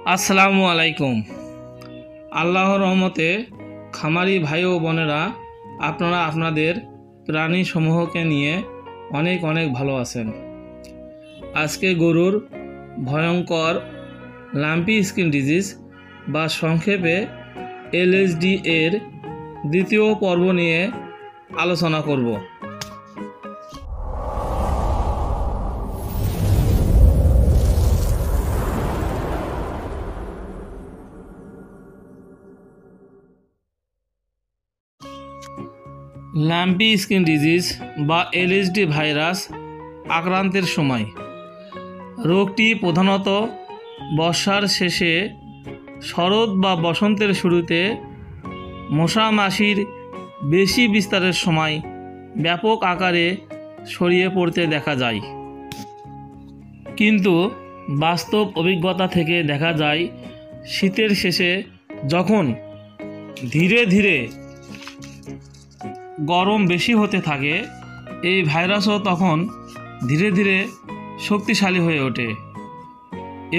আসসালামু আলাইকুম। আল্লাহর রহমতে খামারি ভাই ও বোনেরা আপনারা আপনাদের প্রাণী সমূহকে নিয়ে অনেক অনেক ভালো আছেন। আজকে গরুর ভয়ঙ্কর লাম্পি স্কিন ডিজিজ বা সংক্ষেপে এলএসডি এর দ্বিতীয় পর্ব নিয়ে আলোচনা করব। লাম্পি স্কিন ডিজিজ বা এলএসডি ভাইরাস আক্রান্তের সময় রোগটি প্রধানত বর্ষার শেষে, শরৎ বা বসন্তের শুরুতে মশা মাছির বেশি বিস্তারের সময় ব্যাপক আকারে ছড়িয়ে পড়তে দেখা যায়। কিন্তু বাস্তব অভিজ্ঞতা থেকে দেখা যায় শীতের শেষে যখন ধীরে ধীরে গরম বেশি হতে থাকে, এই ভাইরাসও তখন ধীরে ধীরে শক্তিশালী হয়ে ওঠে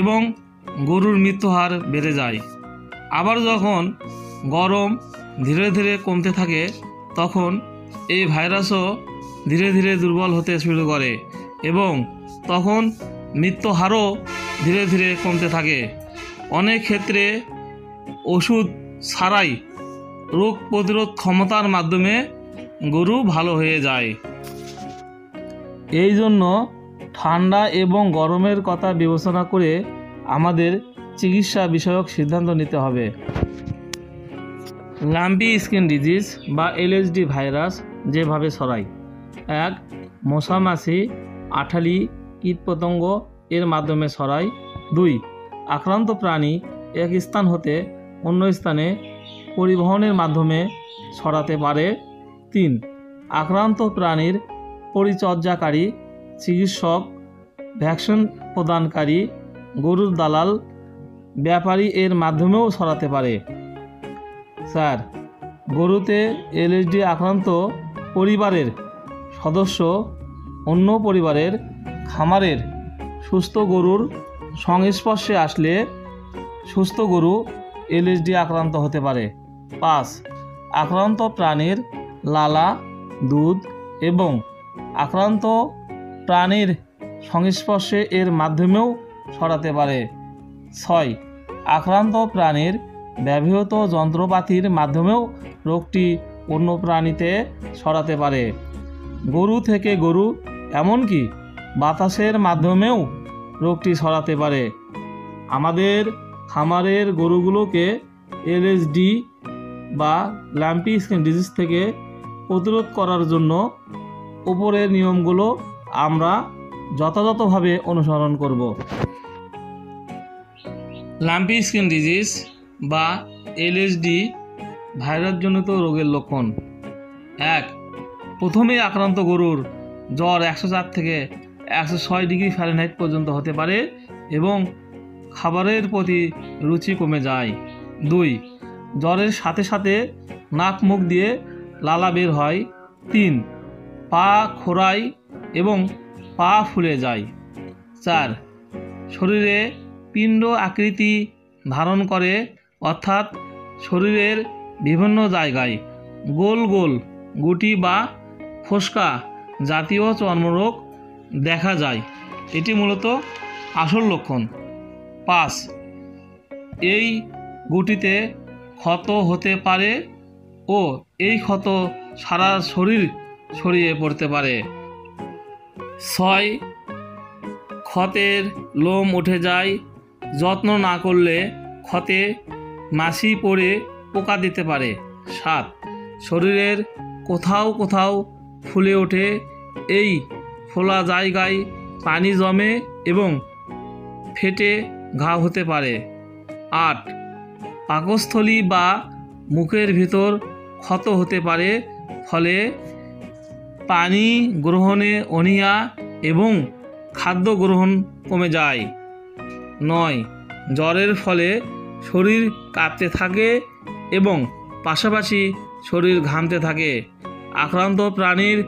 এবং গরুর মৃত্যুহার বেড়ে যায়। আবার যখন গরম ধীরে ধীরে কমতে থাকে, তখন এই ভাইরাসও ধীরে ধীরে দুর্বল হতে শুরু করে এবং তখন মৃত্যুহারও ধীরে ধীরে কমতে থাকে। অনেক ক্ষেত্রে ওষুধ ছাড়াই রোগ প্রতিরোধ ক্ষমতার মাধ্যমে গরু ভালো হয়ে যায়। এই জন্য ঠান্ডা এবং গরমের কথা বিবেচনা করে আমাদের চিকিৎসা বিষয়ক সিদ্ধান্ত নিতে হবে। লাম্পি স্কিন ডিজিজ বা এলএসডি ভাইরাস যেভাবে ছড়ায়: 1. মশা মাছি, আঠালি, কীটপতঙ্গ এর মাধ্যমে ছড়ায়। 2. আক্রান্ত প্রাণী এক স্থান হতে অন্য স্থানে পরিবহনের মাধ্যমে ছড়াতে পারে। 3. আক্রান্ত প্রাণীর পরিচর্যাকারী, চিকিৎসক, ভ্যাকসিন প্রদানকারী, গরুর দালাল, ব্যাপারী এর মাধ্যমেও ছড়াতে পারে। 4. গরুতে এলএসডি আক্রান্ত পরিবারের সদস্য অন্য পরিবারের খামারের সুস্থ গরুর সংস্পর্শে আসলে সুস্থ গরু এলএসডি আক্রান্ত হতে পারে। 5. আক্রান্ত প্রাণীর লালা, দুধ এবং আক্রান্ত প্রাণীর সংস্পর্শে এর মাধ্যমেও ছড়াতে পারে। 6. আক্রান্ত প্রাণীর ব্যবহৃত যন্ত্রপাতির মাধ্যমেও রোগটি অন্য প্রাণীতে ছড়াতে পারে। গরু থেকে গরু, এমনকি বাতাসের মাধ্যমেও রোগটি ছড়াতে পারে। আমাদের খামারের গরুগুলোকে এলএসডি বা লাম্পি স্কিন ডিজিজ থেকে প্রতিরোধ করার জন্য উপরের নিয়মগুলো আমরা যথাযথভাবে অনুসরণ করব। লাম্পি স্কিন ডিজিজ বা এলএসডি ভাইরাসজনিত রোগের লক্ষণ: 1. প্রথমেই আক্রান্ত গরুর জ্বর 104 থেকে 106 ডিগ্রি ফারেনহাইট পর্যন্ত হতে পারে এবং খাবারের প্রতি রুচি কমে যায়। 2. জ্বরের সাথে সাথে নাক মুখ দিয়ে লালা বের হয়। 3. পা খোঁড়ায় এবং পা ফুলে যায়। 4. শরীরে পিণ্ড আকৃতি ধারণ করে, অর্থাৎ শরীরের বিভিন্ন জায়গায় গোল গোল গুটি বা ফোস্কা জাতীয় চর্মরোগ দেখা যায়। এটি মূলত আসল লক্ষণ। 5. এই গুটিতে ক্ষত হতে পারে ও এই ক্ষত সারা শরীর ছড়িয়ে পড়তে পারে। 6. ক্ষতের লোম উঠে যায়, যত্ন না করলে ক্ষতে মাছি পড়ে পোকা দিতে পারে। 7. শরীরের কোথাও কোথাও ফুলে ওঠে, এই ফোলা জায়গায় পানি জমে এবং ফেটে ঘা হতে পারে। 8. পাকস্থলী বা মুখের ভিতর ক্ষত হতে পারে, ফলে পানি গ্রহণে অনীহা এবং খাদ্য গ্রহণ কমে যায়। 9. জ্বরের ফলে শরীর কাঁপতে থাকে এবং পাশাপাশি শরীর ঘামতে থাকে। আক্রান্ত প্রাণীর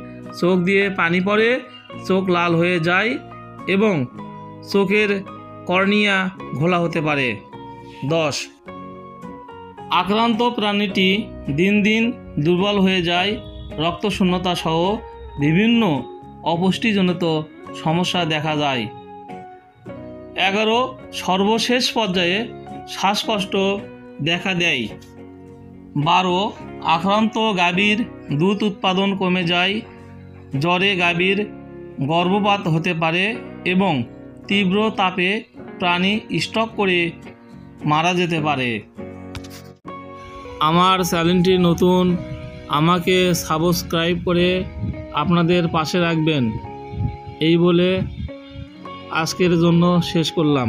চোখ দিয়ে পানি পড়ে, চোখ লাল হয়ে যায় এবং চোখের কর্নিয়া ঘোলা হতে পারে। 10. আক্রান্ত প্রাণীটি দিন দিন দুর্বল হয়ে যায়, রক্তশূন্যতা সহ বিভিন্ন অপুষ্টিজনিত সমস্যা দেখা যায়। 11. সর্বশেষ পর্যায়ে শ্বাসকষ্ট দেখা দেয়। 12. আক্রান্ত গাভীর দুধ উৎপাদন কমে যায়, জ্বরে গাভীর গর্ভপাত হতে পারে এবং তীব্র তাপে প্রাণী স্ট্রোক করে মারা যেতে পারে। আমার চ্যানেলটি নতুন, আমাকে সাবস্ক্রাইব করে আপনাদের পাশে রাখবেন এই বলে আজকের জন্য শেষ করলাম।